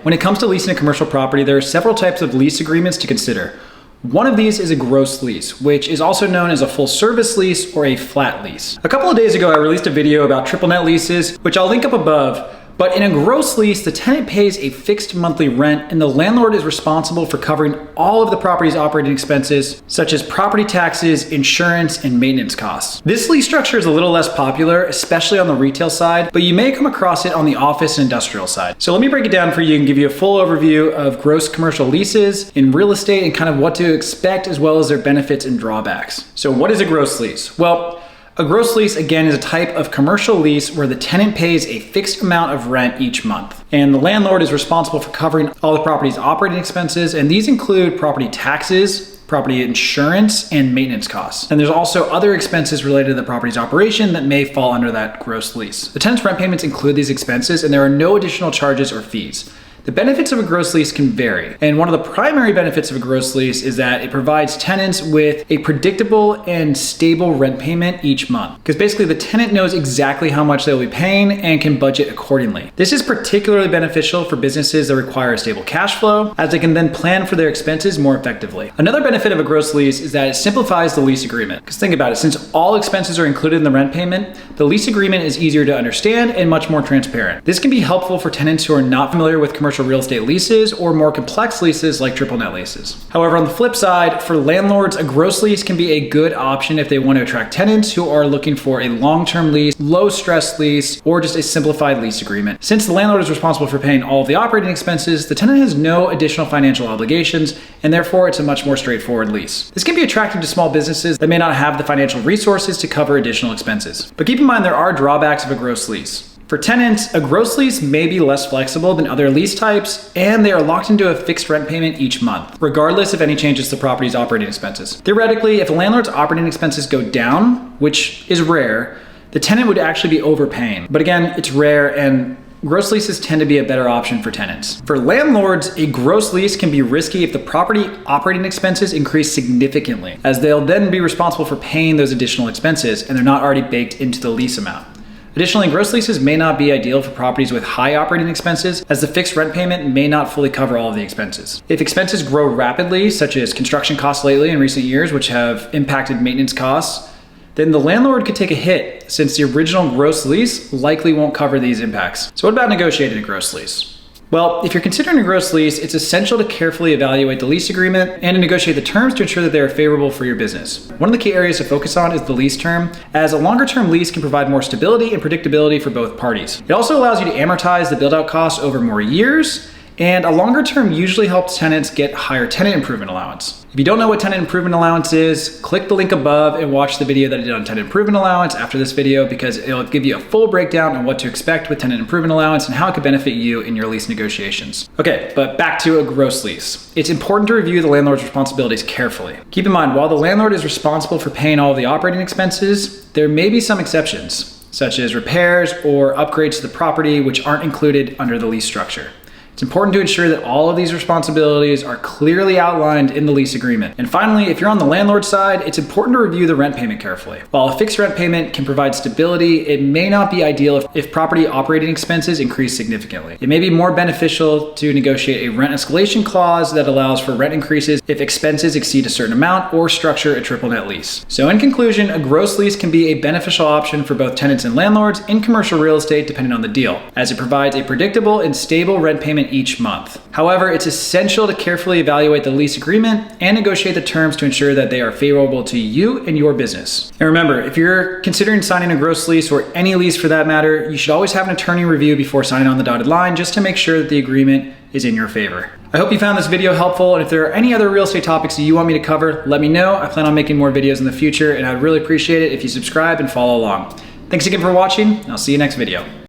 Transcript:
when it comes to leasing a commercial property, there are several types of lease agreements to consider. One of these is a gross lease, which is also known as a full service lease or a flat lease. A couple of days ago, I released a video about triple net leases, which I'll link up above. But in a gross lease, the tenant pays a fixed monthly rent and the landlord is responsible for covering all of the property's operating expenses, such as property taxes, insurance, and maintenance costs. This lease structure is a little less popular, especially on the retail side, but you may come across it on the office and industrial side. So let me break it down for you and give you a full overview of gross commercial leases in real estate and kind of what to expect as well as their benefits and drawbacks. So what is a gross lease? Well, a gross lease, again, is a type of commercial lease where the tenant pays a fixed amount of rent each month. And the landlord is responsible for covering all the property's operating expenses, and these include property taxes, property insurance, and maintenance costs. And there's also other expenses related to the property's operation that may fall under that gross lease. The tenant's rent payments include these expenses, and there are no additional charges or fees. The benefits of a gross lease can vary, and one of the primary benefits of a gross lease is that it provides tenants with a predictable and stable rent payment each month. Because basically the tenant knows exactly how much they'll be paying and can budget accordingly. This is particularly beneficial for businesses that require a stable cash flow, as they can then plan for their expenses more effectively. Another benefit of a gross lease is that it simplifies the lease agreement. Because think about it, since all expenses are included in the rent payment, the lease agreement is easier to understand and much more transparent. This can be helpful for tenants who are not familiar with commercial real estate leases or more complex leases like triple net leases. However, on the flip side, for landlords, a gross lease can be a good option if they want to attract tenants who are looking for a long-term lease, low-stress lease, or just a simplified lease agreement. Since the landlord is responsible for paying all of the operating expenses, the tenant has no additional financial obligations, and therefore it's a much more straightforward lease. This can be attractive to small businesses that may not have the financial resources to cover additional expenses. But keep in mind there are drawbacks of a gross lease. For tenants, a gross lease may be less flexible than other lease types, and they are locked into a fixed rent payment each month, regardless of any changes to the property's operating expenses. Theoretically, if a landlord's operating expenses go down, which is rare, the tenant would actually be overpaying. But again, it's rare, and gross leases tend to be a better option for tenants. For landlords, a gross lease can be risky if the property operating expenses increase significantly, as they'll then be responsible for paying those additional expenses, and they're not already baked into the lease amount. Additionally, gross leases may not be ideal for properties with high operating expenses, as the fixed rent payment may not fully cover all of the expenses. If expenses grow rapidly, such as construction costs lately in recent years, which have impacted maintenance costs, then the landlord could take a hit, since the original gross lease likely won't cover these impacts. So what about negotiating a gross lease? Well, if you're considering a gross lease, it's essential to carefully evaluate the lease agreement and to negotiate the terms to ensure that they are favorable for your business. One of the key areas to focus on is the lease term, as a longer term lease can provide more stability and predictability for both parties. It also allows you to amortize the build-out costs over more years, and a longer term usually helps tenants get higher tenant improvement allowance. If you don't know what tenant improvement allowance is, click the link above and watch the video that I did on tenant improvement allowance after this video, because it'll give you a full breakdown on what to expect with tenant improvement allowance and how it could benefit you in your lease negotiations. Okay, but back to a gross lease. It's important to review the landlord's responsibilities carefully. Keep in mind, while the landlord is responsible for paying all of the operating expenses, there may be some exceptions, such as repairs or upgrades to the property which aren't included under the lease structure. It's important to ensure that all of these responsibilities are clearly outlined in the lease agreement. And finally, if you're on the landlord side, it's important to review the rent payment carefully. While a fixed rent payment can provide stability, it may not be ideal if property operating expenses increase significantly. It may be more beneficial to negotiate a rent escalation clause that allows for rent increases if expenses exceed a certain amount, or structure a triple net lease. So in conclusion, a gross lease can be a beneficial option for both tenants and landlords in commercial real estate depending on the deal, as it provides a predictable and stable rent payment each month. However, it's essential to carefully evaluate the lease agreement and negotiate the terms to ensure that they are favorable to you and your business. And remember, if you're considering signing a gross lease, or any lease for that matter, you should always have an attorney review before signing on the dotted line, just to make sure that the agreement is in your favor. I hope you found this video helpful, and if there are any other real estate topics that you want me to cover, let me know. I plan on making more videos in the future, and I'd really appreciate it if you subscribe and follow along. Thanks again for watching, and I'll see you next video.